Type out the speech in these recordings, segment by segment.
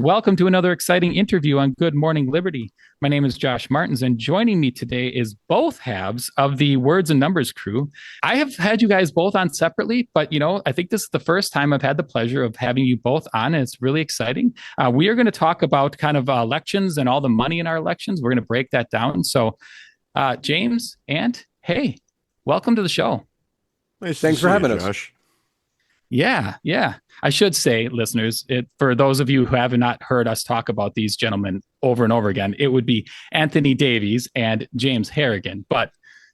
Welcome to another exciting interview on Good Morning Liberty. My name is Josh Martens, and joining me today is both halves of the Words and Numbers crew. I have had you guys both on separately, but I think this is the first time I've had the pleasure of having you both on, and it's really exciting. We are going to talk about kind of elections and all the money in our elections. We're going to break that down. So, James, Ant, hey, welcome to the show. Thanks for having us, Josh. Yeah. I should say, listeners, for those of you who have not heard us talk about these gentlemen over and over again, it would be Antony Davies and James Harrigan, but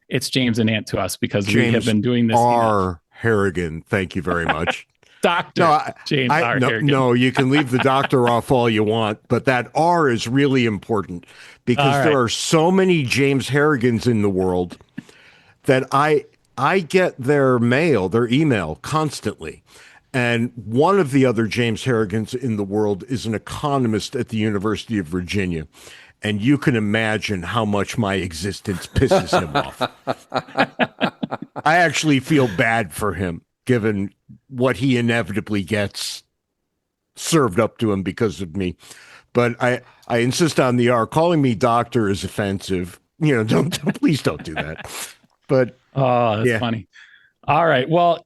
it's James and Ant to us because we have been doing this. R. Harrigan, thank you very much. Dr. James R. Harrigan. No, you can leave the doctor off all you want, but that R is really important because there are so many James Harrigans in the world that I get their mail, their email constantly. And one of the other James Harrigans in the world is an economist at the University of Virginia. And you can imagine how much my existence pisses him off. I actually feel bad for him, given what he inevitably gets served up to him because of me. But I insist on the R. Calling me doctor is offensive. Please don't do that. But that's funny. All right. Well,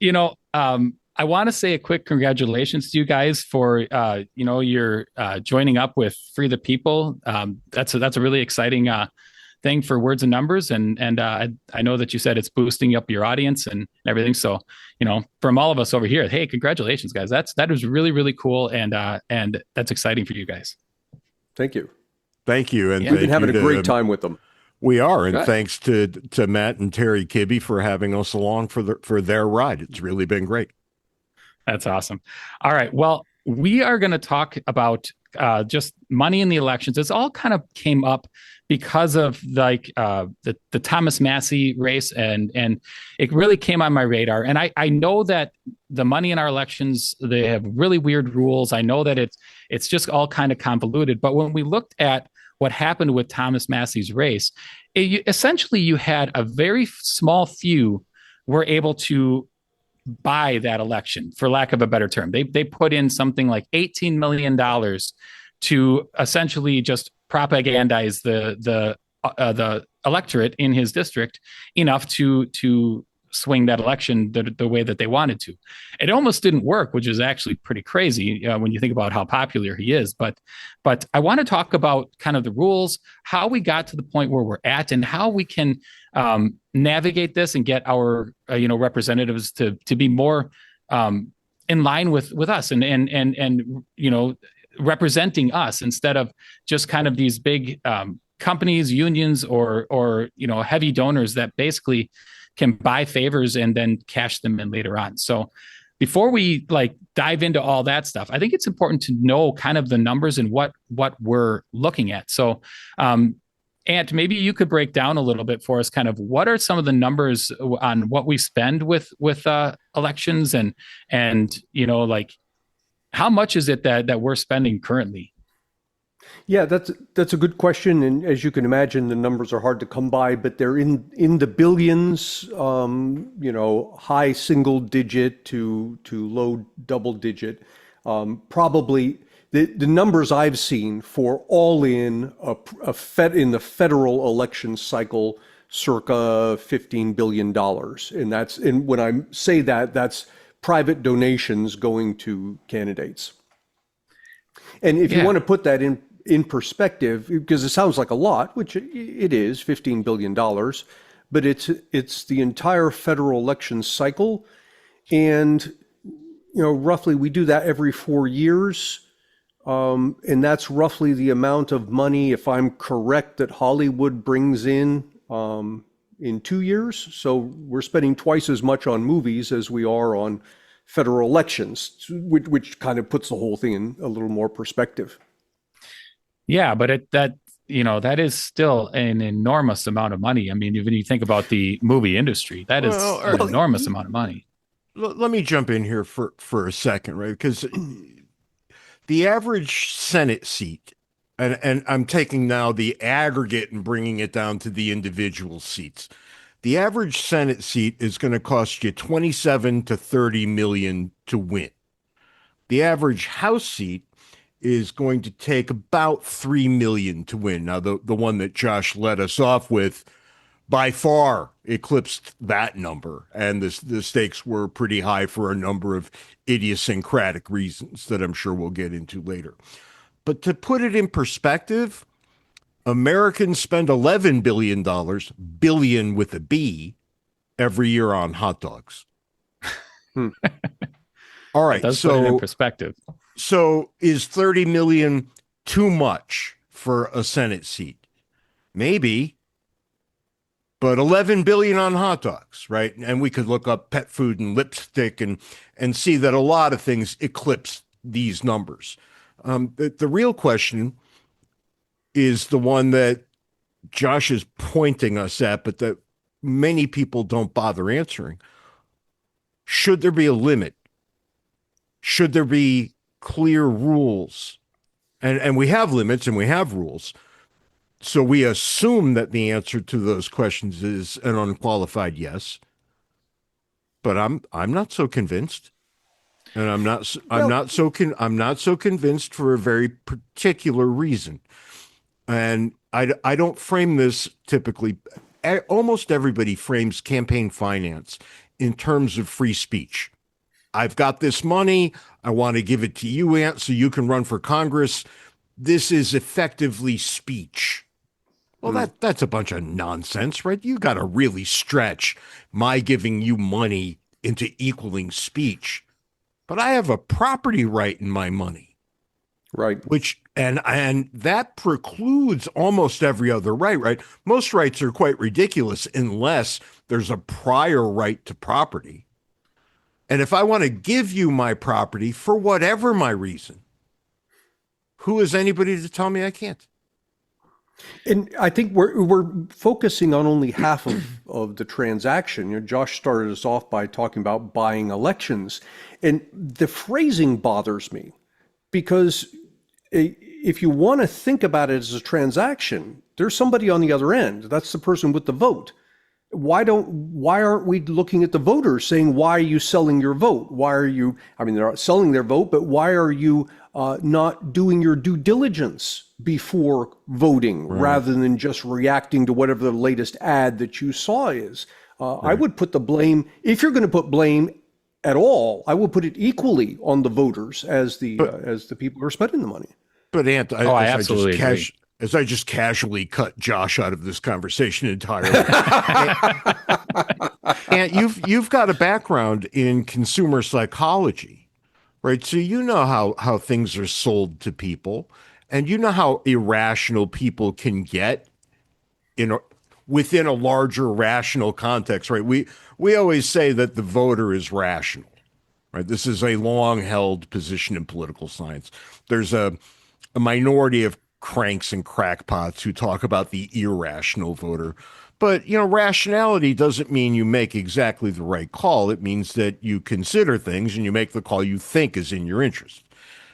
I want to say a quick congratulations to you guys for your joining up with Free the People. That's a really exciting thing for Words and Numbers, and I know that you said it's boosting up your audience and everything. So from all of us over here, hey, congratulations, guys. That is really, really cool, and that's exciting for you guys. Thank you. Thank you, and we've been having a great time with them. We are, and thanks to Matt and Terry Kibbe for having us along for their ride. It's really been great. That's awesome. All right. Well, we are going to talk about just money in the elections. This all kind of came up because of the Thomas Massie race, and it really came on my radar. And I know that the money in our elections, they have really weird rules. I know that it's just all kind of convoluted. But when we looked at what happened with Thomas Massie's race, essentially you had a very small few were able to buy that election, for lack of a better term. They put in something like $18 million to essentially just propagandize the electorate in his district enough to swing that election the way that they wanted to. It almost didn't work, which is actually pretty crazy when you think about how popular he is. But I want to talk about kind of the rules, how we got to the point where we're at, and how we can navigate this and get our representatives to be more in line with us and representing us instead of just kind of these big companies, unions, or heavy donors that basically can buy favors and then cash them in later on. So before we dive into all that stuff, I think it's important to know kind of the numbers and what we're looking at. So Ant, maybe you could break down a little bit for us kind of what are some of the numbers on what we spend with elections and how much is it that we're spending currently? Yeah, that's a good question, and as you can imagine, the numbers are hard to come by, but they're in the billions, high single digit to low double digit. Probably the numbers I've seen for all in in the federal election cycle, circa $15 billion, and when I say that, that's private donations going to candidates. And if you want to put that in perspective, because it sounds like a lot, which it is, $15 billion, but it's the entire federal election cycle. And, roughly we do that every 4 years. And that's roughly the amount of money, if I'm correct, that Hollywood brings in 2 years. So we're spending twice as much on movies as we are on federal elections, which kind of puts the whole thing in a little more perspective. Yeah, but that is still an enormous amount of money. I mean, when you think about the movie industry, that is an enormous amount of money. Let me jump in here for a second, right? Because the average Senate seat, and I'm taking now the aggregate and bringing it down to the individual seats. The average Senate seat is going to cost you 27 to 30 million to win. The average House seat is going to take about 3 million to win. Now, the one that Josh led us off with by far eclipsed that number, and the stakes were pretty high for a number of idiosyncratic reasons that I'm sure we'll get into later. But to put it in perspective, Americans spend $11 billion, billion with a B, every year on hot dogs. All right, does put it in perspective. So is 30 million too much for a Senate seat? Maybe, but 11 billion on hot dogs, right? And we could look up pet food and lipstick and see that a lot of things eclipse these numbers. The real question is the one that Josh is pointing us at, but that many people don't bother answering. Should there be a limit? Should there be clear rules? And we have limits and we have rules. So we assume that the answer to those questions is an unqualified yes. But I'm not so convinced. And I'm not so convinced for a very particular reason. And I don't frame this typically. Almost everybody frames campaign finance in terms of free speech. I've got this money. I want to give it to you, Ant, so you can run for Congress. This is effectively speech. Well, that's a bunch of nonsense, right? You got to really stretch my giving you money into equaling speech. But I have a property right in my money. Right. Which and that precludes almost every other right? Most rights are quite ridiculous unless there's a prior right to property. And if I want to give you my property for whatever my reason, who is anybody to tell me I can't? And I think we're focusing on only half of the transaction. You know, Josh started us off by talking about buying elections. And the phrasing bothers me because if you want to think about it as a transaction, there's somebody on the other end. That's the person with the vote. Why aren't we looking at the voters saying, why are you selling your vote? They're not selling their vote, but why are you not doing your due diligence before voting rather than just reacting to whatever the latest ad that you saw is? I would put the blame, if you're going to put blame at all, I would put it equally on the voters as the people who are spending the money. But Ant, I absolutely agree. As I just casually cut Josh out of this conversation entirely. And you've got a background in consumer psychology, right? So you know how things are sold to people, and you know how irrational people can get within a larger rational context, right? We always say that the voter is rational, right? This is a long-held position in political science. There's a minority of cranks and crackpots who talk about the irrational voter. But, rationality doesn't mean you make exactly the right call. It means that you consider things and you make the call you think is in your interest.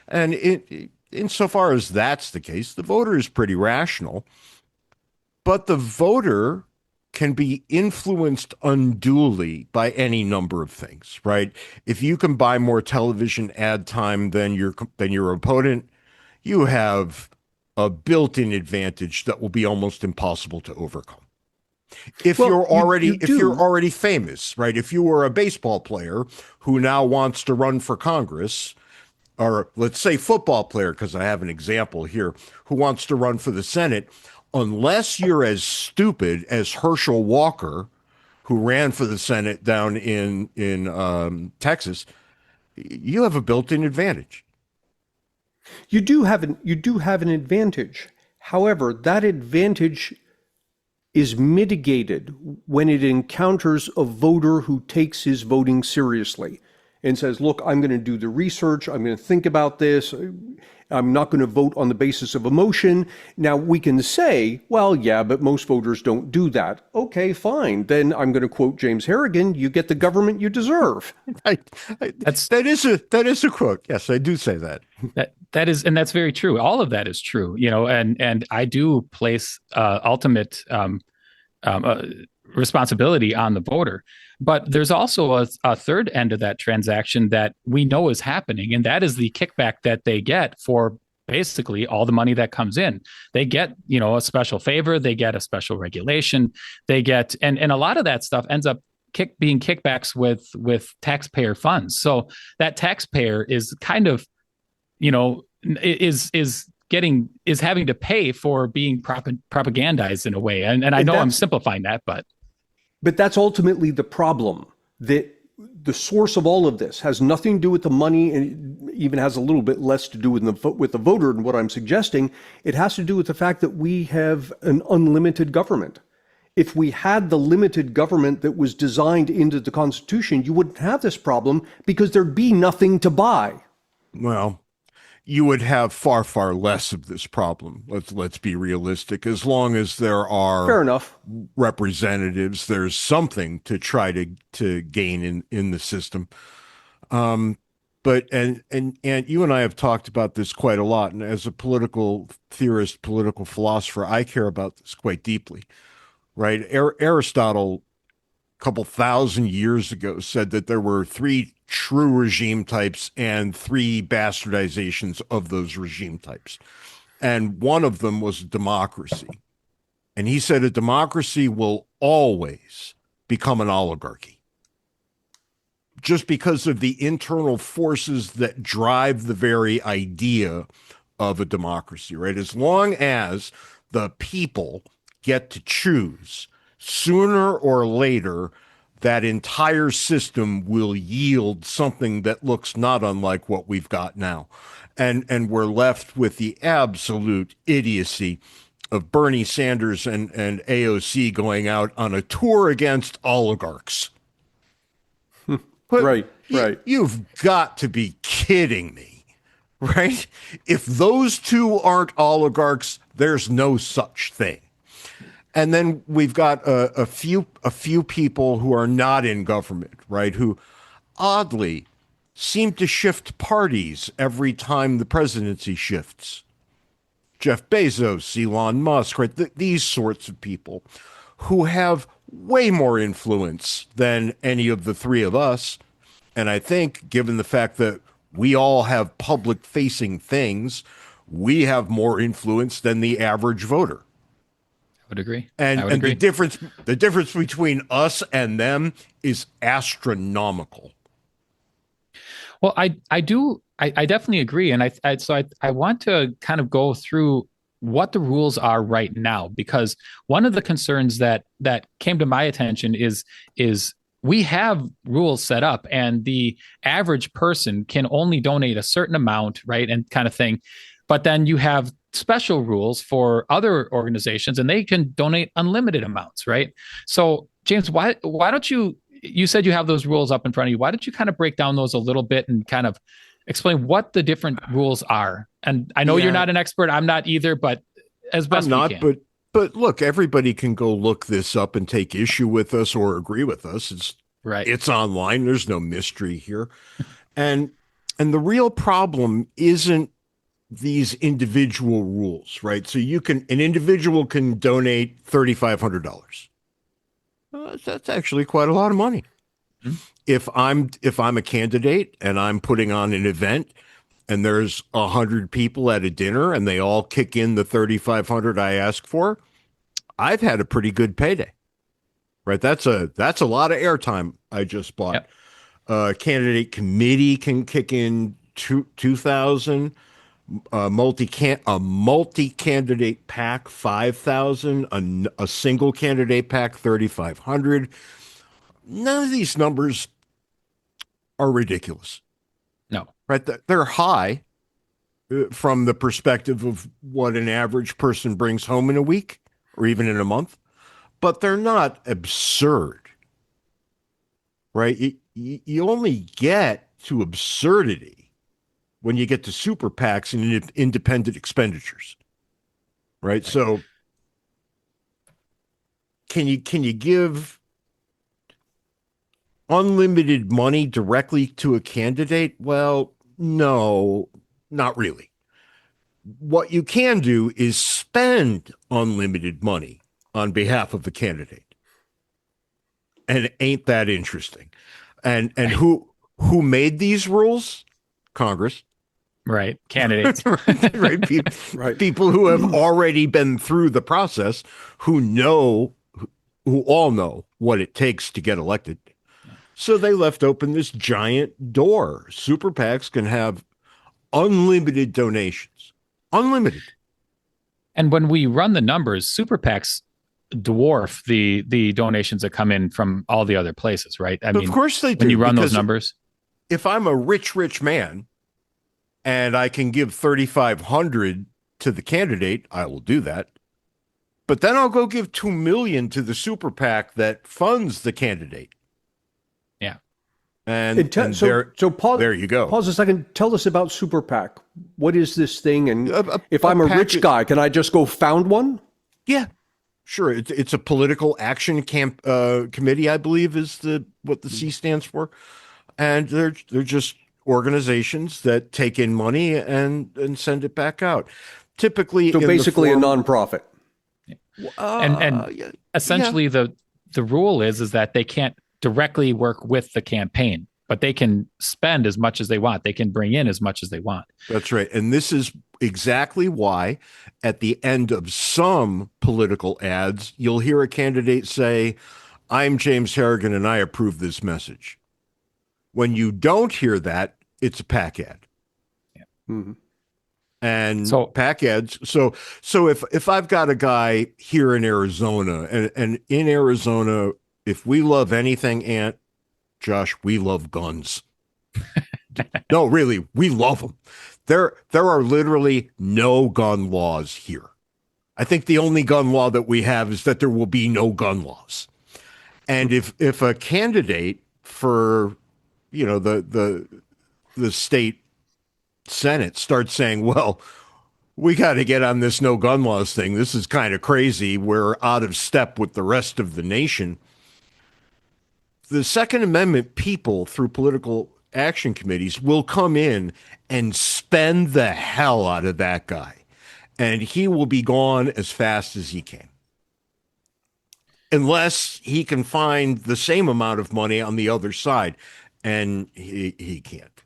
And insofar as that's the case, the voter is pretty rational. But the voter can be influenced unduly by any number of things, right? If you can buy more television ad time than your opponent, you have a built-in advantage that will be almost impossible to overcome. If you're already famous, right? If you were a baseball player who now wants to run for Congress, or let's say football player, because I have an example here, who wants to run for the Senate, unless you're as stupid as Herschel Walker, who ran for the Senate down in Texas, you have a built-in advantage. You do have an advantage. However, that advantage is mitigated when it encounters a voter who takes his voting seriously and says, look, I'm going to do the research. I'm going to think about this. I'm not going to vote on the basis of emotion. Now, we can say, well, yeah, but most voters don't do that. Okay, fine. Then I'm going to quote James Harrigan, you get the government you deserve. That is a quote. Yes, I do say that. That is, and that's very true. All of that is true, and I do place ultimate responsibility on the voter. But there's also a third end of that transaction that we know is happening, and that is the kickback that they get for basically all the money that comes in. They get, a special favor, they get a special regulation, they get, and a lot of that stuff ends up being kickbacks with taxpayer funds. So that taxpayer is kind of, is having to pay for being propagandized in a way. And I know I'm simplifying that, but that's ultimately the problem, that the source of all of this has nothing to do with the money, and even has a little bit less to do with the voter and what I'm suggesting. It has to do with the fact that we have an unlimited government. If we had the limited government that was designed into the Constitution, you wouldn't have this problem because there'd be nothing to buy. Well, you would have far, far less of this problem. Let's be realistic. As long as there are fair enough representatives, there's something to try to gain in the system. But you and I have talked about this quite a lot. And as a political theorist, political philosopher, I care about this quite deeply, right? Aristotle, a couple thousand years ago, said that there were 3 true regime types and 3 bastardizations of those regime types. And one of them was democracy. And he said a democracy will always become an oligarchy, just because of the internal forces that drive the very idea of a democracy, right? As long as the people get to choose, sooner or later, that entire system will yield something that looks not unlike what we've got now. And we're left with the absolute idiocy of Bernie Sanders and AOC going out on a tour against oligarchs. Right. You've got to be kidding me, right? If those two aren't oligarchs, there's no such thing. And then we've got a few people who are not in government, right, who oddly seem to shift parties every time the presidency shifts. Jeff Bezos, Elon Musk, right? These sorts of people who have way more influence than any of the 3 of us. And I think, given the fact that we all have public-facing things, we have more influence than the average voter. Would agree. And the difference between us and them is astronomical. Well, I definitely agree. And I want to kind of go through what the rules are right now, because one of the concerns that came to my attention is we have rules set up, and the average person can only donate a certain amount, right? And kind of thing. But then you have special rules for other organizations, and they can donate unlimited amounts, right? So, James, why don't you said you have those rules up in front of you. Why don't you kind of break down those a little bit and kind of explain what the different rules are? And I know you're not an expert. I'm not either, but as best we can. But look, everybody can go look this up and take issue with us or agree with us. It's online. There's no mystery here. And the real problem isn't these individual rules, right? So an individual can donate $3,500. That's actually quite a lot of money. Mm-hmm. If I'm a candidate and I'm putting on an event and there's 100 people at a dinner and they all kick in the $3,500 I ask for, I've had a pretty good payday, right? That's a lot of airtime I just bought. Yep. Candidate committee can kick in $2,000. A multi-candidate PAC, $5,000. A single candidate PAC, $3,500. None of these numbers are ridiculous. No, right? They're high from the perspective of what an average person brings home in a week or even in a month, but they're not absurd, right? You only get to absurdity when you get to super PACs and independent expenditures, right? So can you give unlimited money directly to a candidate? Well, no, not really. What you can do is spend unlimited money on behalf of the candidate. And ain't that interesting? And who made these rules? Congress. Right. Candidates. Right. People who have already been through the process, who all know what it takes to get elected. So they left open this giant door. Super PACs can have unlimited donations. Unlimited. And when we run the numbers, super PACs dwarf the donations that come in from all the other places, right? I mean, of course they do. When you run those numbers. If I'm a rich man and I can give $3,500 to the candidate, I will do that. But then I'll go give $2 million to the super PAC that funds the candidate. Yeah. And so pause, there you go. Pause a second. Tell us about super PAC. What is this thing? And if I'm a rich guy, can I just go found one? Yeah, sure. It's a political action committee, I believe, is what the C stands for. And they're just organizations that take in money and send it back out. Typically, so basically a nonprofit. And essentially the rule is that they can't directly work with the campaign, but they can spend as much as they want. They can bring in as much as they want. That's right. And this is exactly why at the end of some political ads, you'll hear a candidate say, "I'm James Harrigan and I approve this message." When you don't hear that, it's a PAC ad. Yeah. Mm-hmm. And so PAC ads. So if I've got a guy here in Arizona, and in Arizona, if we love anything, Josh, we love guns. No, really, we love them. There are literally no gun laws here. I think the only gun law that we have is that there will be no gun laws. And if a candidate for, the state Senate starts saying, well, we got to get on this no gun laws thing. This is kind of crazy. We're out of step with the rest of the nation. The Second Amendment people through political action committees will come in and spend the hell out of that guy. And he will be gone as fast as he can. Unless he can find the same amount of money on the other side. And he can't.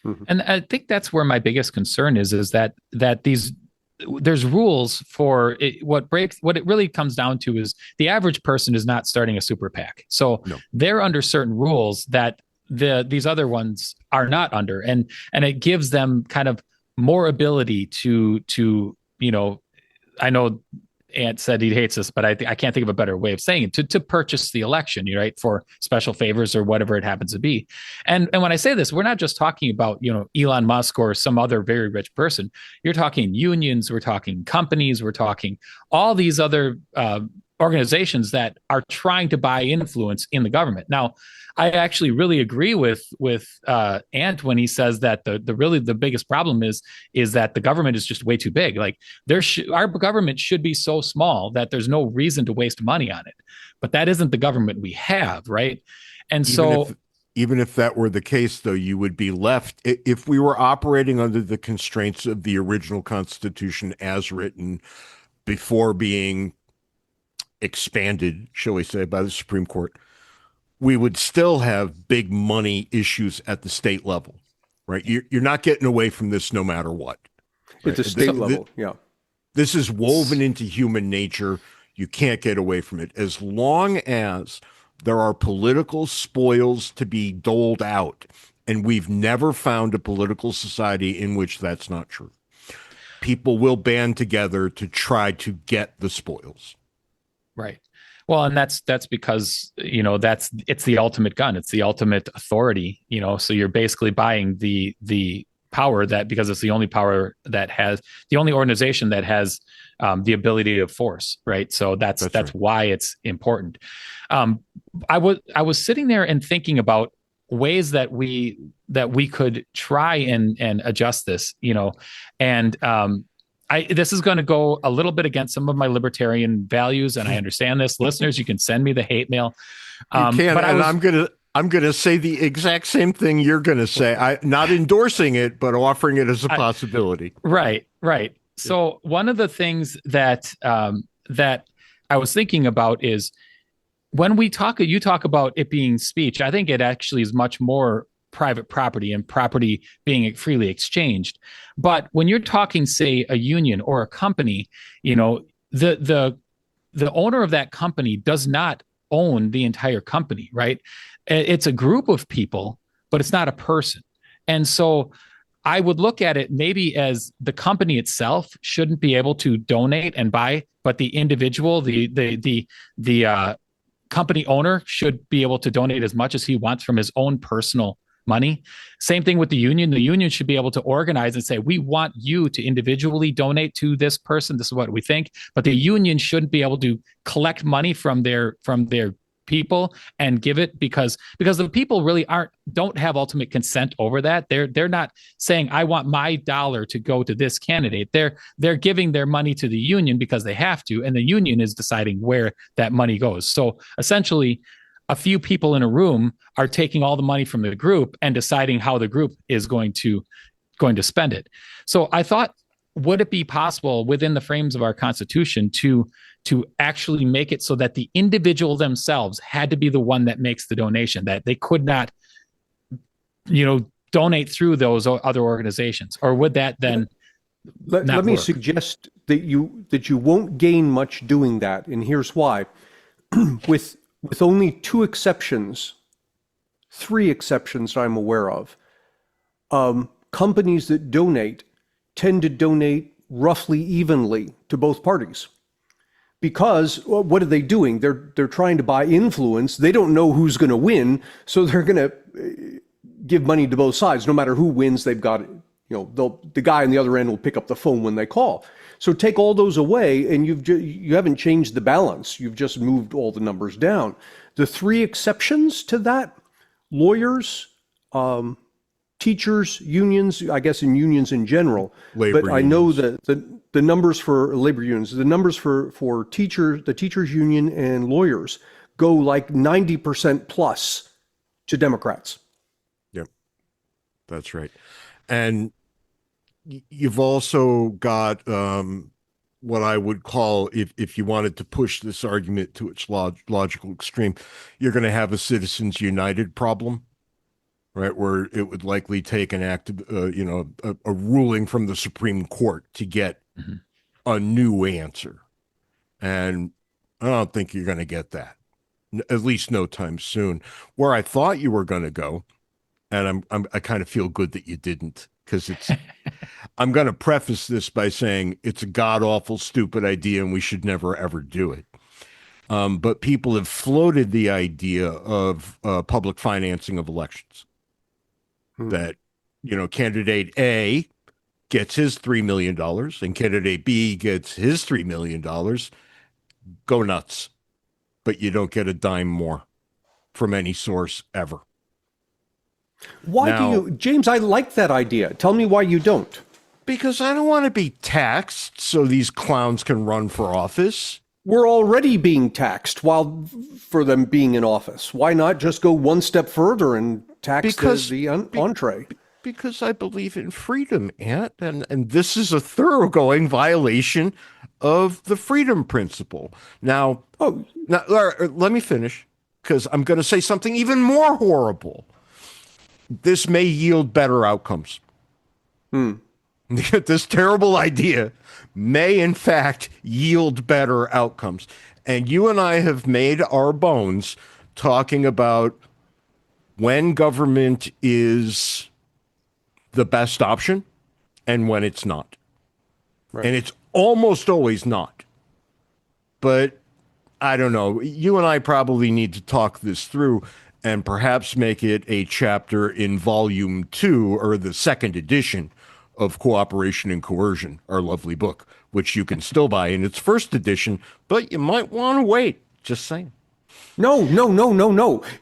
Mm-hmm. And I think that's where my biggest concern is that there's rules for it. What it really comes down to is the average person is not starting a super PAC. So they're under certain rules that these other ones are not under. And it gives them kind of more ability to I know Ant said he hates this, but I can't think of a better way of saying it, to purchase the election, right, for special favors or whatever it happens to be. And when I say this, we're not just talking about, Elon Musk or some other very rich person. You're talking unions, we're talking companies, we're talking all these other organizations that are trying to buy influence in the government. Now, I actually really agree with Ant when he says that the biggest problem is that the government is just way too big. Like our government should be so small that there's no reason to waste money on it. But that isn't the government we have, right? And even if that were the case, though, you would be left, if we were operating under the constraints of the original Constitution as written before being expanded, shall we say, by the Supreme Court, we would still have big money issues at the state level, right? You're not getting away from this no matter what. Right? At the state level, yeah. This is woven into human nature. You can't get away from it. As long as there are political spoils to be doled out, and we've never found a political society in which that's not true. People will band together to try to get the spoils. Right. Well, and that's because, it's the ultimate gun. It's the ultimate authority, so you're basically buying the power because it's the only power that has the only organization that has the ability to force. Right. So that's right. Why it's important. I was sitting there and thinking about ways that we could try and adjust this, and this is going to go a little bit against some of my libertarian values, and I understand this. Listeners, you can send me the hate mail. You can, but I'm going to say the exact same thing you're going to say. I'm not endorsing it, but offering it as a possibility. Right. So one of the things that I was thinking about is when you talk about it being speech, I think it actually is much more private property and property being freely exchanged. But when you're talking, say, a union or a company, the owner of that company does not own the entire company, right? It's a group of people, but it's not a person. And so I would look at it maybe as the company itself shouldn't be able to donate and buy, but the individual, the company owner should be able to donate as much as he wants from his own personal money. Same thing with the union. The union should be able to organize and say, we want you to individually donate to this person. This is what we think. But the union shouldn't be able to collect money from their people and give it because the people really don't have ultimate consent over that. They're not saying, I want my dollar to go to this candidate. They're giving their money to the union because they have to, and the union is deciding where that money goes. So essentially, a few people in a room are taking all the money from the group and deciding how the group is going to spend it. So I thought, would it be possible within the frames of our Constitution to actually make it so that the individual themselves had to be the one that makes the donation, that they could not, donate through those other organizations? Or would that then let me suggest that you won't gain much doing that, and here's why. With only three exceptions I'm aware of, companies that donate tend to donate roughly evenly to both parties. Because what are they doing? They're trying to buy influence. They don't know who's going to win, so they're going to give money to both sides. No matter who wins, they've got, the guy on the other end will pick up the phone when they call. So take all those away, and you haven't changed the balance. You've just moved all the numbers down. The three exceptions to that: lawyers, teachers, unions, I guess, in unions in general. Labor but I know that the numbers for labor unions, the numbers for teachers, the teachers union and lawyers go like 90% plus to Democrats. Yep, that's right. And you've also got what I would call, if you wanted to push this argument to its logical extreme, you're going to have a Citizens United problem, right? Where it would likely take an act, a ruling from the Supreme Court to get a new answer. And I don't think you're going to get that, at least no time soon. Where I thought you were going to go, and I kind of feel good that you didn't, because I'm going to preface this by saying it's a god-awful, stupid idea, and we should never, ever do it. But people have floated the idea of public financing of elections. That, candidate A gets his $3 million and candidate B gets his $3 million. Go nuts. But you don't get a dime more from any source ever. Why do you, James, I like that idea. Tell me why you don't. Because I don't want to be taxed so these clowns can run for office. We're already being taxed for them being in office. Why not just go one step further and tax the entree? Because I believe in freedom, Ant, and this is a thoroughgoing violation of the freedom principle. Now, let me finish, because I'm going to say something even more horrible. This may yield better outcomes. This terrible idea may, in fact, yield better outcomes. And you and I have made our bones talking about when government is the best option and when it's not. Right. And it's almost always not. But I don't know. You and I probably need to talk this through and perhaps make it a chapter in volume 2 or the second edition of Cooperation and Coercion, our lovely book, which you can still buy in its first edition, but you might want to wait. Just saying. No.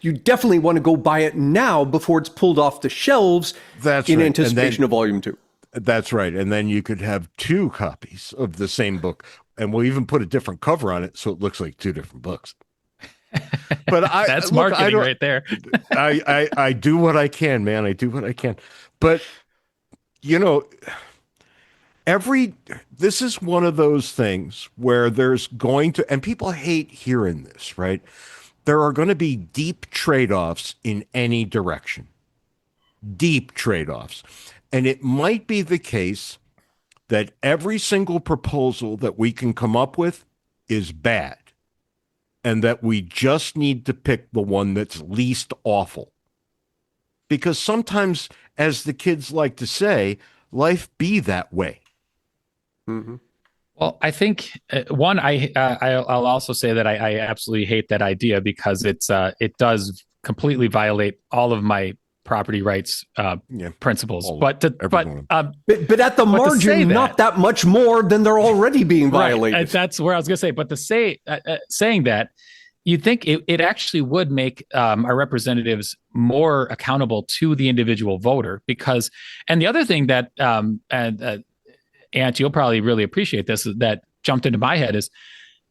You definitely want to go buy it now before it's pulled off the shelves. That's in right. anticipation of volume 2. That's right. And then you could have 2 copies of the same book, and we'll even put a different cover on it so it looks like 2 different books. But that's marketing right there. I do what I can, man. I do what I can. But this is one of those things where there's going to, and people hate hearing this, right? There are going to be deep trade-offs in any direction. deep trade-offs. And it might be the case that every single proposal that we can come up with is bad, and that we just need to pick the one that's least awful. Because sometimes, as the kids like to say, life be that way. Mm-hmm. Well, I think I'll also say that I absolutely hate that idea because it does completely violate all of my property rights principles. But at the margin, not that much more than they're already being violated. Right. That's where I was going to say. But to say saying that, you'd think it actually would make our representatives more accountable to the individual voter because. And the other thing that Ant, you'll probably really appreciate this, that jumped into my head is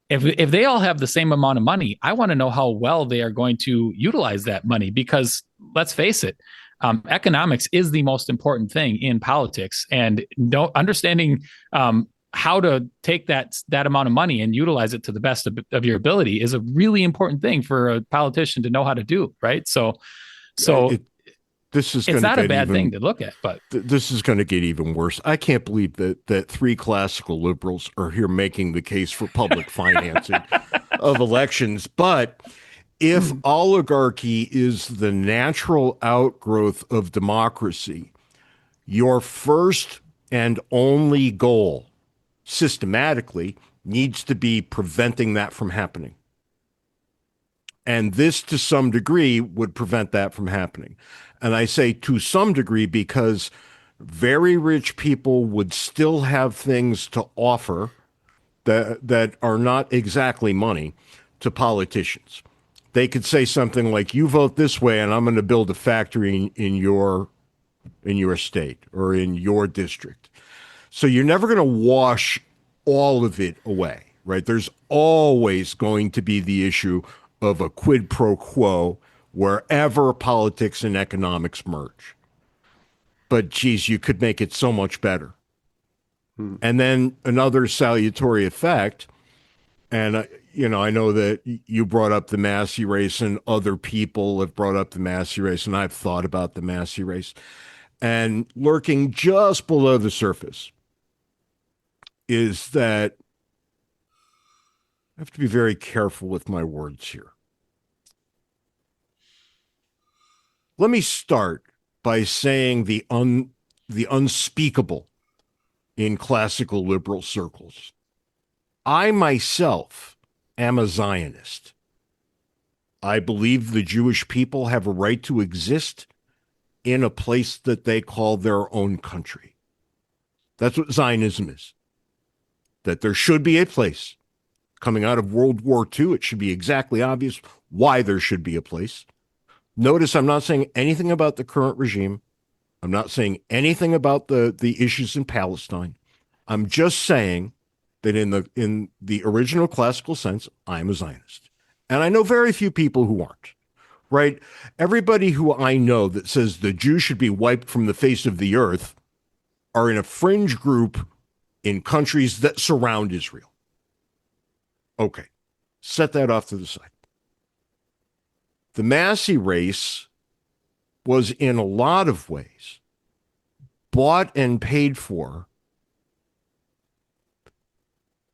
if they all have the same amount of money, I want to know how well they are going to utilize that money because let's face it, economics is the most important thing in politics, and understanding how to take that amount of money and utilize it to the best of your ability is a really important thing for a politician to know how to do. Right. It's not a bad thing to look at, but this is going to get even worse. I can't believe that three classical liberals are here making the case for public financing of elections. But if oligarchy is the natural outgrowth of democracy, your first and only goal systematically needs to be preventing that from happening. And this, to some degree, would prevent that from happening. And I say to some degree because very rich people would still have things to offer that are not exactly money to politicians. They could say something like, you vote this way and I'm going to build a factory in your state or in your district. So you're never going to wash all of it away, right? There's always going to be the issue of a quid pro quo wherever politics and economics merge. But geez, you could make it so much better. And then another salutary effect, and I know that you brought up the Massie race and other people have brought up the Massie race, and I've thought about the Massie race. And lurking just below the surface is that I have to be very careful with my words here. Let me start by saying the unspeakable in classical liberal circles. I myself am a Zionist. I believe the Jewish people have a right to exist in a place that they call their own country. That's what Zionism is. That there should be a place. Coming out of World War II, it should be exactly obvious why there should be a place. Notice I'm not saying anything about the current regime. I'm not saying anything about the issues in Palestine. I'm just saying that in the original classical sense, I'm a Zionist. And I know very few people who aren't, right? Everybody who I know that says the Jews should be wiped from the face of the earth are in a fringe group in countries that surround Israel. Okay, set that off to the side. The Massie race was in a lot of ways bought and paid for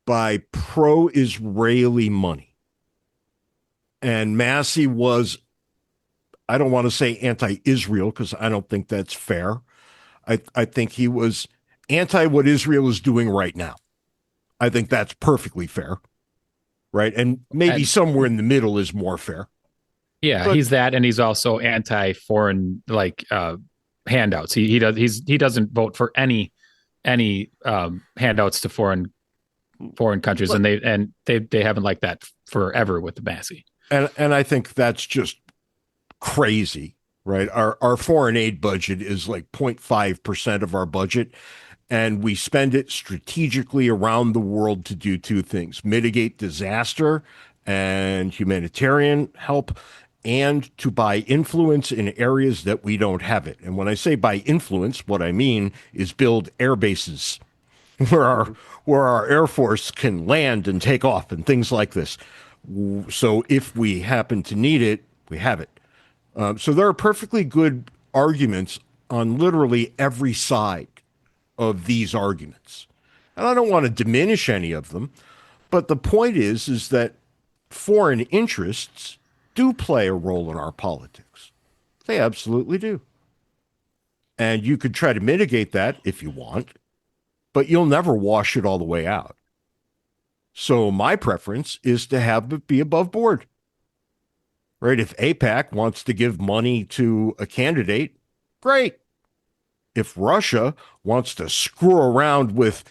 by pro-Israeli money. And Massie was, I don't want to say anti-Israel because I don't think that's fair. I think he was anti what Israel is doing right now. I think that's perfectly fair, right? And maybe somewhere in the middle is more fair. Yeah, but he's that, and he's also anti-foreign handouts. He doesn't vote for any handouts to foreign countries, and they haven't liked that forever with the Massie. And I think that's just crazy, right? Our foreign aid budget is like 0.5% of our budget, and we spend it strategically around the world to do two things: mitigate disaster and humanitarian help, and to buy influence in areas that we don't have it. And when I say buy influence, what I mean is build air bases where our Air Force can land and take off and things like this. So if we happen to need it, we have it. So there are perfectly good arguments on literally every side of these arguments. And I don't want to diminish any of them, but the point is that foreign interests do play a role in our politics. They absolutely do. And you could try to mitigate that if you want, but you'll never wash it all the way out. So my preference is to have it be above board. Right? If AIPAC wants to give money to a candidate, great. If Russia wants to screw around with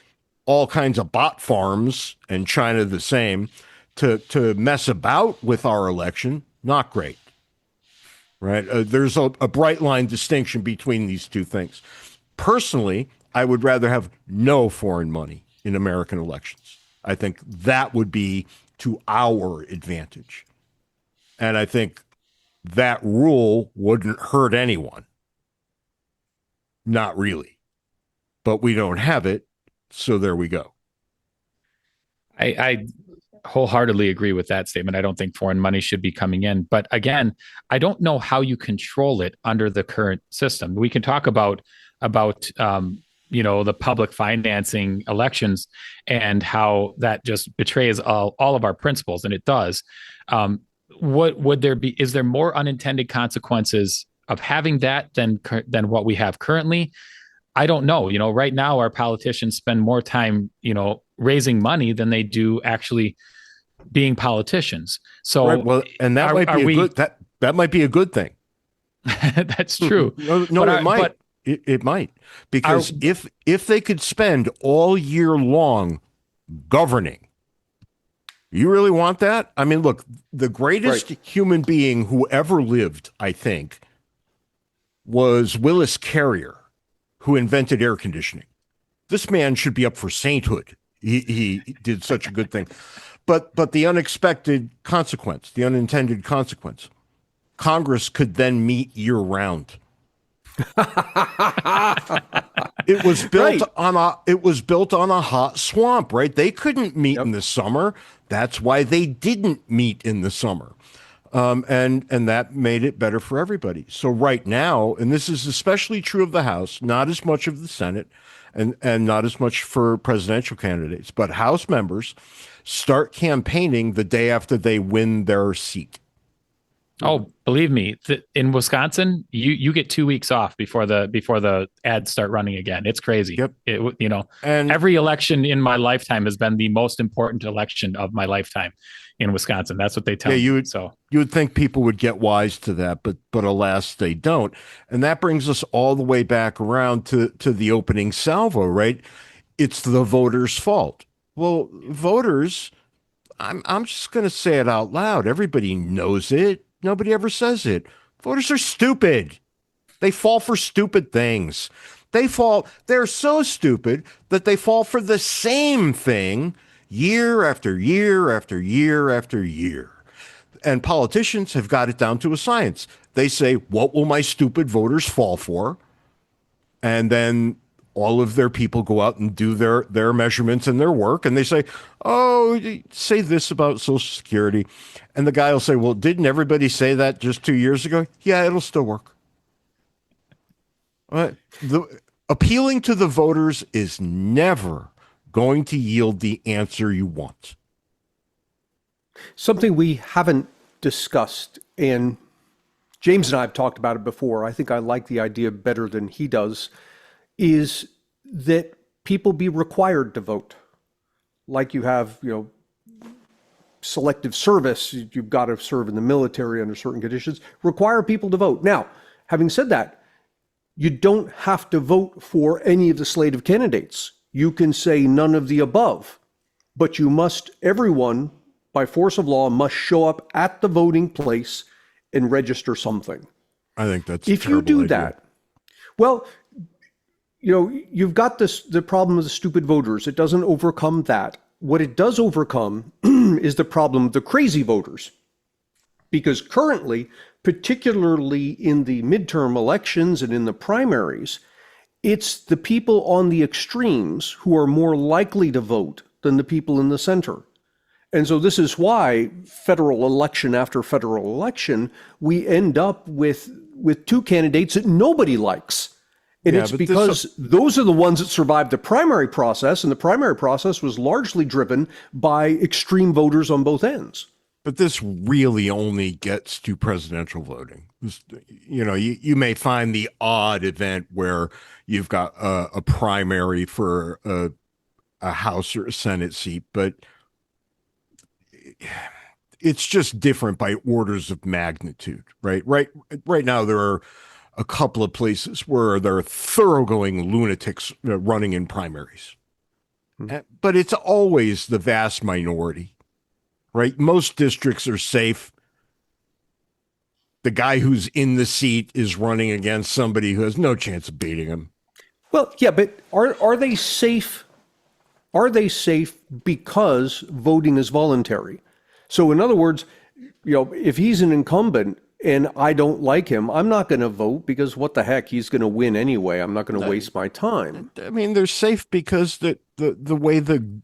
all kinds of bot farms, and China the same, to mess about with our election, not great. Right? There's a bright line distinction between these two things. Personally, I would rather have no foreign money in American elections. I think that would be to our advantage. And I think that rule wouldn't hurt anyone. Not really. But we don't have it, so there we go. I wholeheartely agree with that statement. I don't think foreign money should be coming in. But again, I don't know how you control it under the current system. We can talk about the public financing elections and how that just betrays all of our principles, and it does. What would there be? Is there more unintended consequences of having that than what we have currently? I don't know. Right now our politicians spend more time, raising money than they do actually being politicians. So, right, well, and that might be that might be a good thing. That's true. It might, because if they could spend all year long governing, you really want that? I mean, look, the greatest human being who ever lived, I think, was Willis Carrier, who invented air conditioning. This man should be up for sainthood. He did such a good thing. But the unexpected consequence, the unintended consequence, Congress could then meet year round. It was built on a hot swamp, right? They couldn't meet in the summer. That's why they didn't meet in the summer. And that made it better for everybody. So right now, and this is especially true of the House, not as much of the Senate, and not as much for presidential candidates, but House members start campaigning the day after they win their seat. Oh, believe me, in Wisconsin, you get 2 weeks off before the ads start running again. It's crazy. Yep. And every election in my lifetime has been the most important election of my lifetime in Wisconsin. That's what they tell me. You would think people would get wise to that, but alas, they don't. And that brings us all the way back around to the opening salvo, right? It's the voters' fault. Well, voters, I'm just going to say it out loud. Everybody knows it. Nobody ever says it. Voters are stupid. They fall for stupid things. They're so stupid that they fall for the same thing year after year after year after year. And politicians have got it down to a science. They say, what will my stupid voters fall for? And then all of their people go out and do their measurements and their work. And they say, oh, say this about Social Security. And the guy will say, well, didn't everybody say that just 2 years ago? Yeah, it'll still work. Appealing to the voters is never going to yield the answer you want. Something we haven't discussed, and James and I have talked about it before, I think I like the idea better than he does, is that people be required to vote. Like you have, selective service, you've got to serve in the military under certain conditions, require people to vote. Now, having said that, you don't have to vote for any of the slate of candidates. You can say none of the above, but everyone, by force of law, must show up at the voting place and register something. I think that's if you do that. Well, you've got the problem of the stupid voters. It doesn't overcome that. What it does overcome is the problem of the crazy voters. Because currently, particularly in the midterm elections and in the primaries, it's the people on the extremes who are more likely to vote than the people in the center. And so this is why federal election after federal election, we end up with two candidates that nobody likes. And it's because those are the ones that survived the primary process, and the primary process was largely driven by extreme voters on both ends. But this really only gets to presidential voting. You may find the odd event where you've got a primary for a House or a Senate seat, but it's just different by orders of magnitude, right? Right now, there are a couple of places where there are thoroughgoing lunatics running in primaries. But it's always the vast minority, right? Most districts are safe. The guy who's in the seat is running against somebody who has no chance of beating him. Well, yeah, but are they safe? Are they safe because voting is voluntary? So in other words, if he's an incumbent and I don't like him, I'm not going to vote because what the heck, he's going to win anyway. I'm not going to waste my time. I mean, they're safe because the way the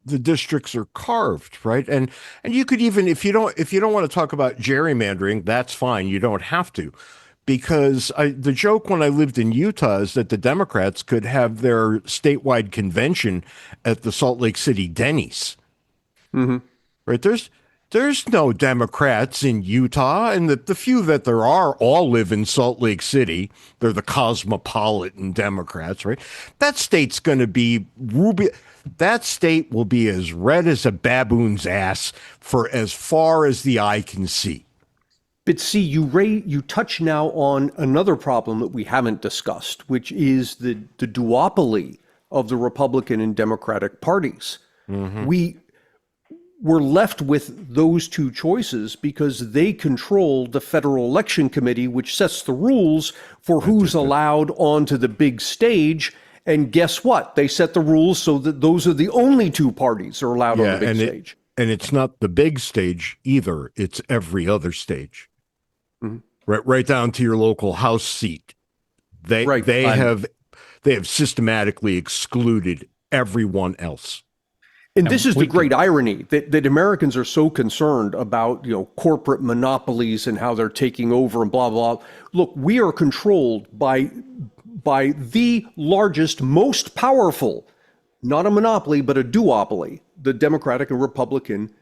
districts are carved, right? And you could even, if you don't want to talk about gerrymandering, that's fine. You don't have to. Because the joke when I lived in Utah is that the Democrats could have their statewide convention at the Salt Lake City Denny's. Mm-hmm. Right? There's no Democrats in Utah, and the few that there are all live in Salt Lake City. They're the cosmopolitan Democrats, right? That state's going to be that state will be as red as a baboon's ass for as far as the eye can see. But see, you touch now on another problem that we haven't discussed, which is the duopoly of the Republican and Democratic parties. Mm-hmm. We're left with those two choices because they control the Federal Election Committee, which sets the rules for who's allowed onto the big stage. And guess what? They set the rules so that those are the only two parties that are allowed on the big stage. And it's not the big stage either. It's every other stage. Mm-hmm. Right down to your local House seat. They have systematically excluded everyone else. And this is the great irony that Americans are so concerned about, corporate monopolies and how they're taking over and blah, blah, blah. Look, we are controlled by the largest, most powerful, not a monopoly, but a duopoly, the Democratic and Republican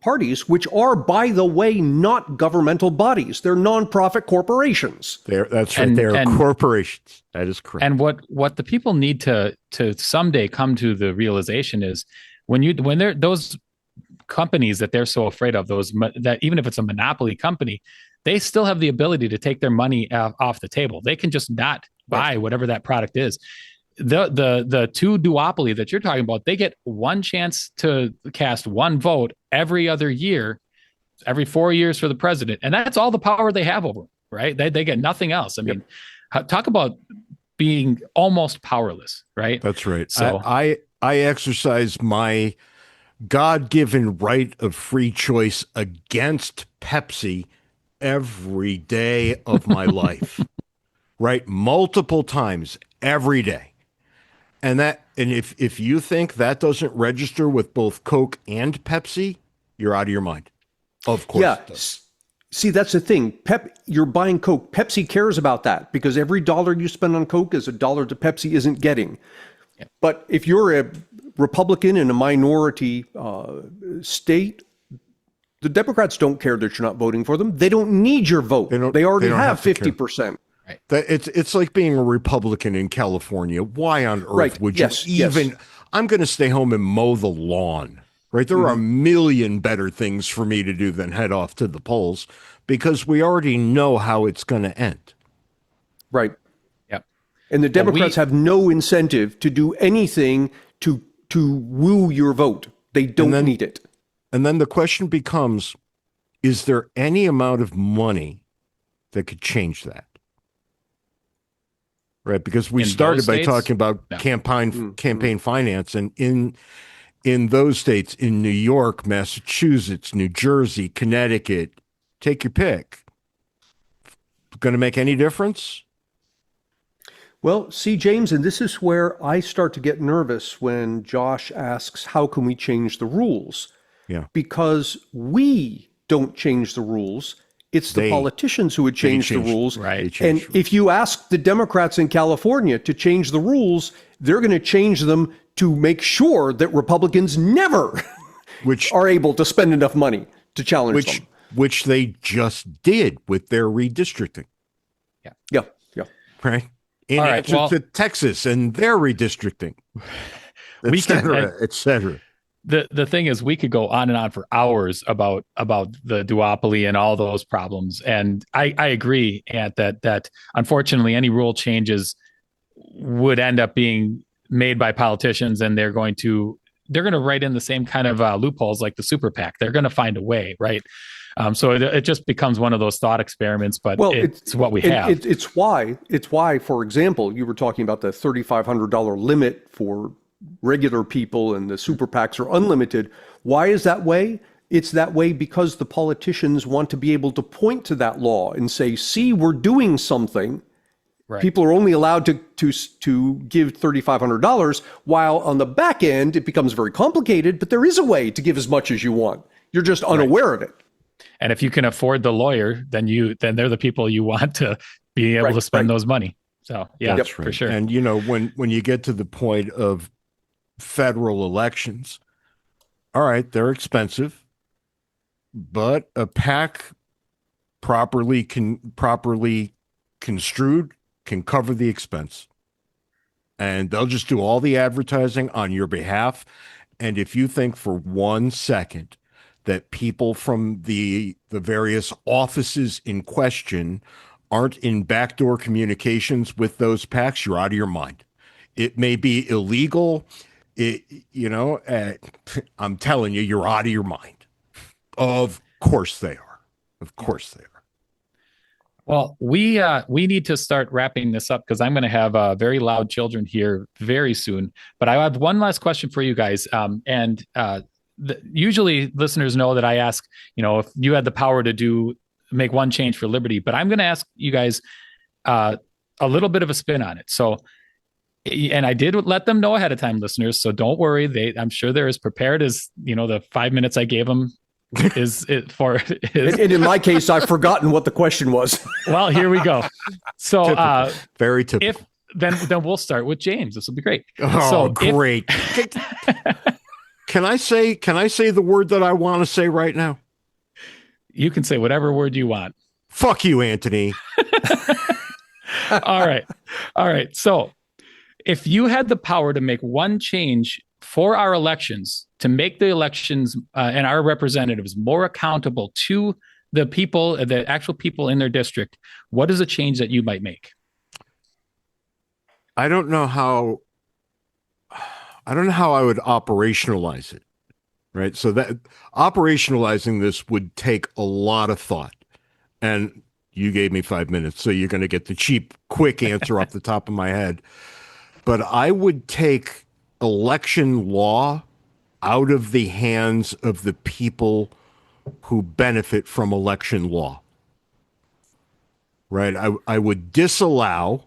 parties, which are, by the way, not governmental bodies. They're nonprofit corporations. That's right. They're corporations. That is correct. And what the people need to someday come to the realization is when they're those companies that they're so afraid of, that even if it's a monopoly company, they still have the ability to take their money off the table. They can just not buy whatever that product is. The two duopoly that you're talking about, they get one chance to cast one vote every other year, every 4 years for the president. And that's all the power they have over, right? They get nothing else. I mean, talk about being almost powerless, right? That's right. So I exercise my God-given right of free choice against Pepsi every day of my life, right? Multiple times every day. And if you think that doesn't register with both Coke and Pepsi, you're out of your mind. Of course it does. See, that's the thing. You're buying Coke. Pepsi cares about that because every dollar you spend on Coke is a dollar that Pepsi isn't getting. Yeah. But if you're a Republican in a minority state, the Democrats don't care that you're not voting for them. They don't need your vote. They already have 50%. Right. It's like being a Republican in California. Why on earth would you even? Yes. I'm going to stay home and mow the lawn. Right? There are a million better things for me to do than head off to the polls because we already know how it's going to end. Right. Yep. And the Democrats have no incentive to do anything to woo your vote. They don't need it. And then the question becomes, is there any amount of money that could change that? Right, because we started by talking about campaign finance, and in those states, in New York, Massachusetts, New Jersey, Connecticut, take your pick. Going to make any difference? Well, see, James, and this is where I start to get nervous when Josh asks, how can we change the rules? Yeah. Because we don't change the rules. It's the politicians who would change the rules. Right. And if you ask the Democrats in California to change the rules, they're going to change them to make sure that Republicans never are able to spend enough money to challenge them. Which they just did with their redistricting. Yeah. Right. In answer to Texas and their redistricting, et cetera. The thing is, we could go on and on for hours about the duopoly and all those problems. And I agree, Ant, that unfortunately any rule changes would end up being made by politicians, and they're going to write in the same kind of loopholes like the super PAC. They're going to find a way, right? So it just becomes one of those thought experiments, but it's what we have. It's why, for example, you were talking about the $3,500 limit for regular people and the super PACs are unlimited. Why is that way? It's that way because the politicians want to be able to point to that law and say, see, we're doing something. Right. People are only allowed to give $3,500, while on the back end, it becomes very complicated, but there is a way to give as much as you want. You're just unaware of it. And if you can afford the lawyer, then they're the people you want to be able to spend those money. So that's for sure. And when you get to the point of federal elections, all right, they're expensive, but a PAC properly construed can cover the expense, and they'll just do all the advertising on your behalf. And if you think for 1 second that people from the various offices in question aren't in backdoor communications with those PACs, you're out of your mind. It may be illegal. I'm telling you, you're out of your mind. Of course they are. Of course they are. Well, we need to start wrapping this up because I'm going to have very loud children here very soon. But I have one last question for you guys. Usually listeners know that I ask, if you had the power to make one change for liberty, but I'm going to ask you guys a little bit of a spin on it. So, and I did let them know ahead of time, listeners. So don't worry. I'm sure they're as prepared as, the 5 minutes I gave them and in my case, I've forgotten what the question was. Well, here we go. So typical. Very typical. Then we'll start with James. This will be great. Oh, great. Can I say the word that I want to say right now? You can say whatever word you want. Fuck you, Anthony. All right. So if you had the power to make one change for our elections, to make the elections and our representatives more accountable to the people, the actual people in their district, what is a change that you might make? I don't know how I would operationalize it, right? So that operationalizing this would take a lot of thought. And you gave me 5 minutes, so you're going to get the cheap, quick answer off the top of my head. But I would take election law out of the hands of the people who benefit from election law, right? I would disallow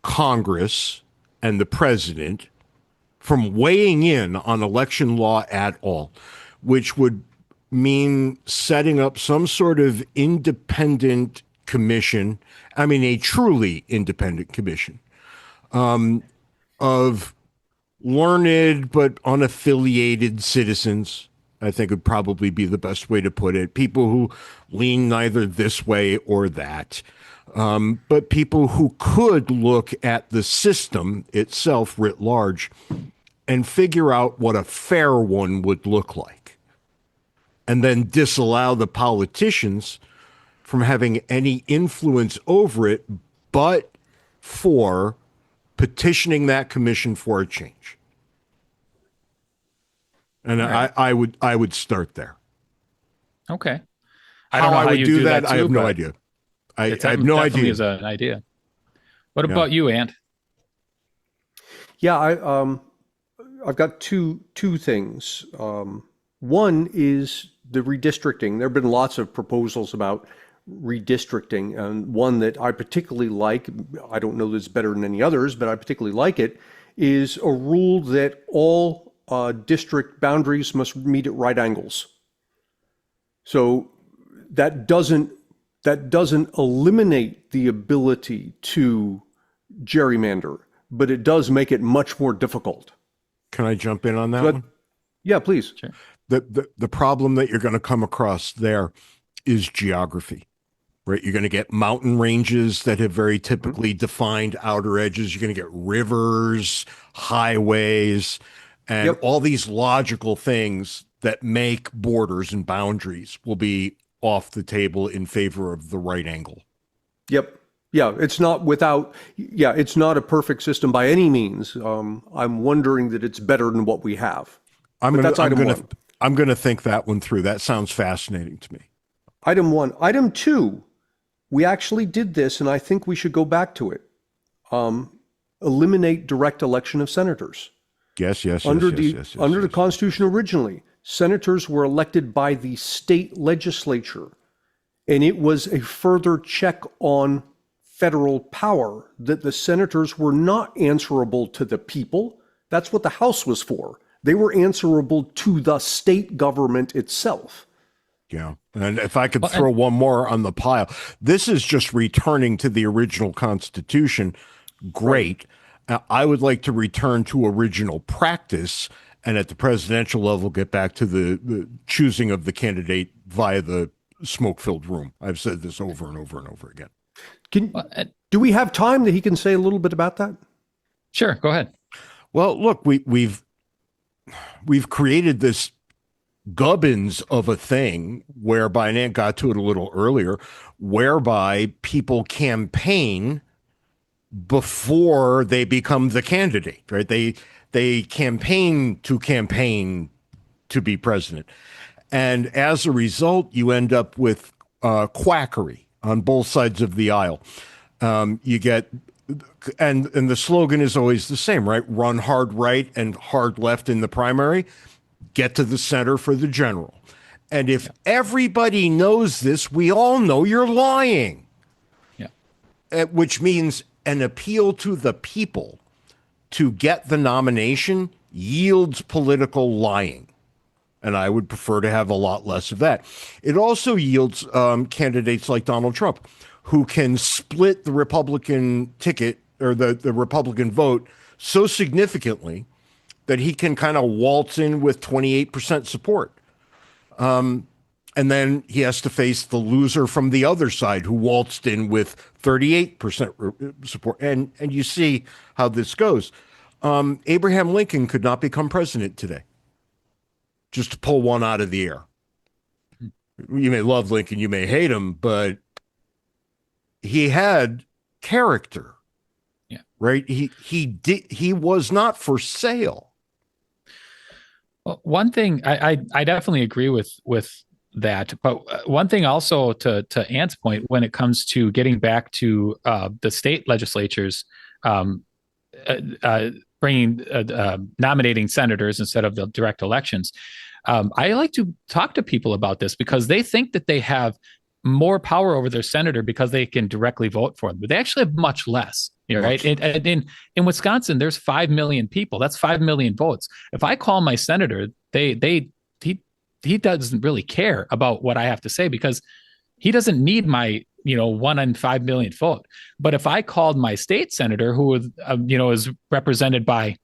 Congress and the president from weighing in on election law at all, which would mean setting up some sort of independent commission, a truly independent commission, of learned but unaffiliated citizens, I think would probably be the best way to put it. People who lean neither this way or that, but people who could look at the system itself writ large and figure out what a fair one would look like, and then disallow the politicians from having any influence over it, but for petitioning that commission for a change. And right. I would start there. Okay. I don't know how I would do that. Too, I have no idea. I have no idea. Is an idea. What about you, Ant? Yeah, I've got two things. One is the redistricting. There have been lots of proposals about redistricting, and one that I particularly like, I don't know that it's better than any others, but I particularly like it, is a rule that all district boundaries must meet at right angles. So that doesn't That doesn't eliminate the ability to gerrymander, but it does make it much more difficult. Can I jump in on that one? Yeah, please. Sure. The problem that you're going to come across there is geography, right? You're going to get mountain ranges that have very typically defined outer edges. You're going to get rivers, highways, and all these logical things that make borders and boundaries will be off the table in favor of the right angle. Yep. Yeah, it's not it's not a perfect system by any means. I'm wondering that it's better than what we have. I'm going to think that one through. That sounds fascinating to me. Item 1. Item 2, we actually did this, and I think we should go back to it. Eliminate direct election of senators. Yes. Under the Constitution originally, senators were elected by the state legislature, and it was a further check on federal power that the senators were not answerable to the people. That's what the House was for. They were answerable to the state government itself. Yeah. And if I could throw one more on the pile, this is just returning to the original Constitution. Great. I would like to return to original practice, and at the presidential level, get back to the choosing of the candidate via the smoke-filled room. I've said this over and over and over again. Do we have time that he can say a little bit about that? Sure, go ahead. Well, look, we've created this gubbins of a thing whereby, and Ant got to it a little earlier, whereby people campaign before they become the candidate, right? They campaign to be president. And as a result, you end up with quackery on both sides of the aisle. You get, and the slogan is always the same, right? Run hard right and hard left in the primary, get to the center for the general. And if everybody knows this, we all know you're lying. Yeah. Which means an appeal to the people to get the nomination yields political lying. And I would prefer to have a lot less of that. It also yields candidates like Donald Trump, who can split the Republican ticket or the Republican vote so significantly that he can kind of waltz in with 28% support. And then he has to face the loser from the other side who waltzed in with 38% support. And you see how this goes. Abraham Lincoln could not become president today. Just to pull one out of the air. You may love Lincoln, you may hate him, but he had character. Yeah. Right? He was not for sale. Well, one thing I definitely agree with that, but one thing also to Ant's point, when it comes to getting back to the state legislatures bringing nominating senators instead of the direct elections, I like to talk to people about this because they think that they have more power over their senator because they can directly vote for them, but they actually have much less. Right? In Wisconsin, there's 5 million people. That's 5 million votes. If I call my senator, he doesn't really care about what I have to say because he doesn't need my 1 in 5 million vote. But if I called my state senator, who is represented by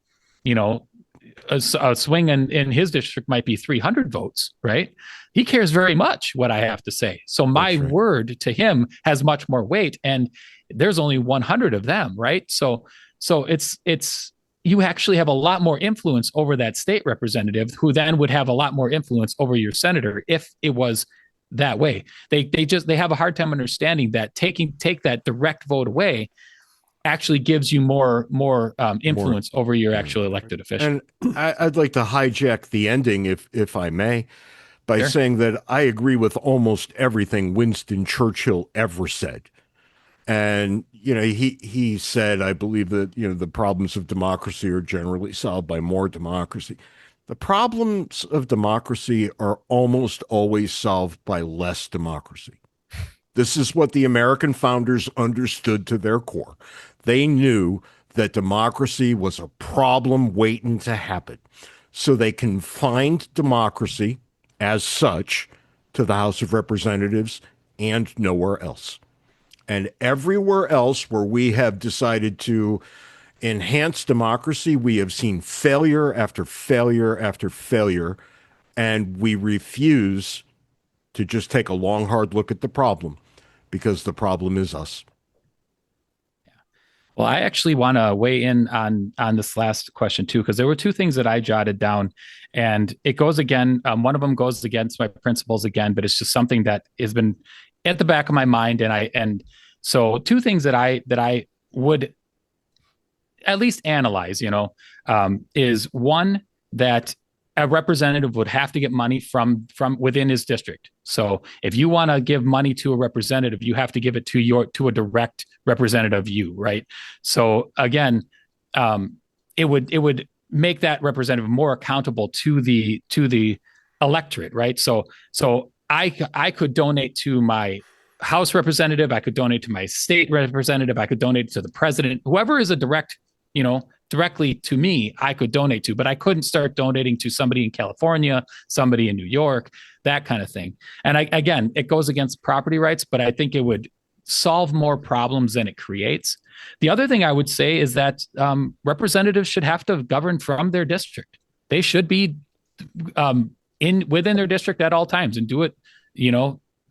a swing in his district might be 300 votes, right? He cares very much what I have to say. So my word to him has much more weight, and there's only 100 of them, right? So it's you actually have a lot more influence over that state representative, who then would have a lot more influence over your senator if it was that way. They have a hard time understanding that take that direct vote away actually gives you more influence over your actual elected official. And I'd like to hijack the ending, if I may, by saying that I agree with almost everything Winston Churchill ever said. And, he said, I believe that, the problems of democracy are generally solved by more democracy. The problems of democracy are almost always solved by less democracy. This is what the American founders understood to their core. They knew that democracy was a problem waiting to happen. So they confined democracy as such to the House of Representatives and nowhere else. And everywhere else where we have decided to enhance democracy, we have seen failure after failure after failure, and we refuse to just take a long, hard look at the problem, because the problem is us. Well, I actually want to weigh in on this last question too, because there were two things that I jotted down, and it goes again. One of them goes against my principles again, but it's just something that has been at the back of my mind, and so two things that I would at least analyze, is one, that a representative would have to get money from within his district. So if you want to give money to a representative, you have to give it to a direct representative of you, right? So again, it would make that representative more accountable to the electorate, right? So I could donate to my House representative, I could donate to my state representative, I could donate to the president, whoever is a direct, directly to me, I could donate to, but I couldn't start donating to somebody in California, somebody in New York, that kind of thing. And again, it goes against property rights, but I think it would solve more problems than it creates. The other thing I would say is that representatives should have to govern from their district. They should be within their district at all times and do it,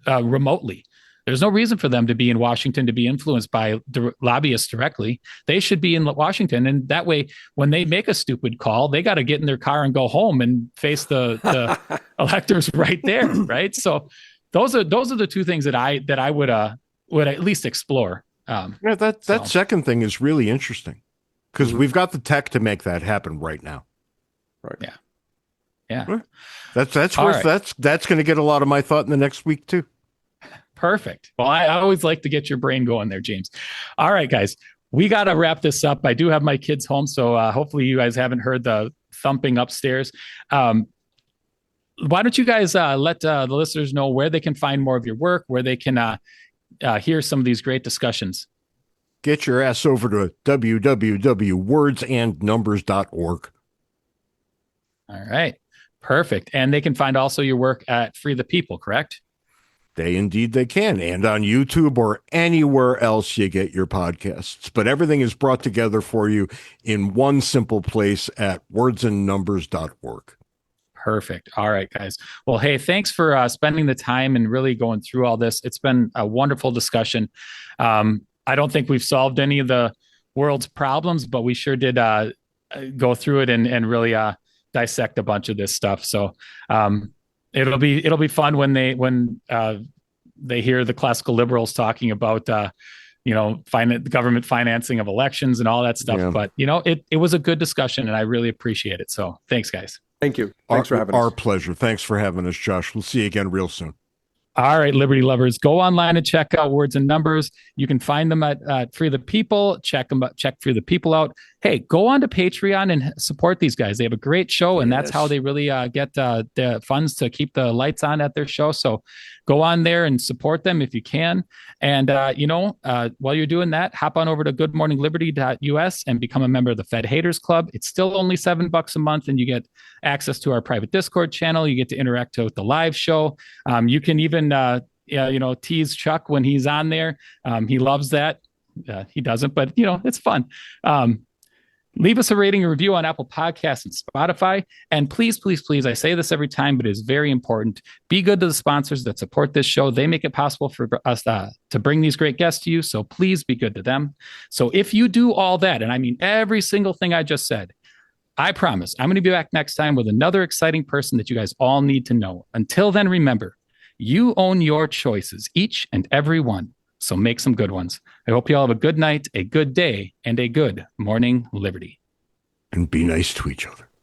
remotely. There's no reason for them to be in Washington to be influenced by lobbyists directly. They should be in Washington. And that way, when they make a stupid call, they got to get in their car and go home and face the electors right there. Right. So those are the two things that I would at least explore. That second thing is really interesting, because we've got the tech to make that happen right now. Right. Yeah. Yeah. That's going to get a lot of my thought in the next week too. Perfect. Well, I always like to get your brain going there, James. All right, guys, we got to wrap this up. I do have my kids home, so hopefully you guys haven't heard the thumping upstairs. Why don't you guys let the listeners know where they can find more of your work, where they can hear some of these great discussions? Get your ass over to www.wordsandnumbers.org. All right. Perfect. And they can find also your work at Free the People, correct? They can, and on YouTube or anywhere else you get your podcasts. But everything is brought together for you in one simple place at wordsandnumbers.org. Perfect. All right, guys. Well, hey, thanks for spending the time and really going through all this. It's been a wonderful discussion. I don't think we've solved any of the world's problems, but we sure did go through it and really dissect a bunch of this stuff. So it'll be fun when they hear the classical liberals talking about government financing of elections and all that stuff. Yeah. But it was a good discussion, and I really appreciate it. So thanks, guys. Thank you. Thanks for having us. Our pleasure. Thanks for having us, Josh. We'll see you again real soon. All right, Liberty lovers, go online and check out Words and Numbers. You can find them at Free the People. Check Free the People out. Hey, go on to Patreon and support these guys. They have a great show, and that's how they really get the funds to keep the lights on at their show. So go on there and support them if you can. And, while you're doing that, hop on over to goodmorningliberty.us and become a member of the Fed Haters Club. It's still only $7 a month, and you get access to our private Discord channel. You get to interact with the live show. You can even tease Chuck when he's on there. He loves that. He doesn't, but it's fun. Leave us a rating and review on Apple Podcasts and Spotify. And please, please, please, I say this every time, but it's very important. Be good to the sponsors that support this show. They make it possible for us to bring these great guests to you. So please be good to them. So if you do all that, and I mean every single thing I just said, I promise I'm going to be back next time with another exciting person that you guys all need to know. Until then, remember, you own your choices, each and every one. So make some good ones. I hope you all have a good night, a good day, and a good morning, Liberty. And be nice to each other.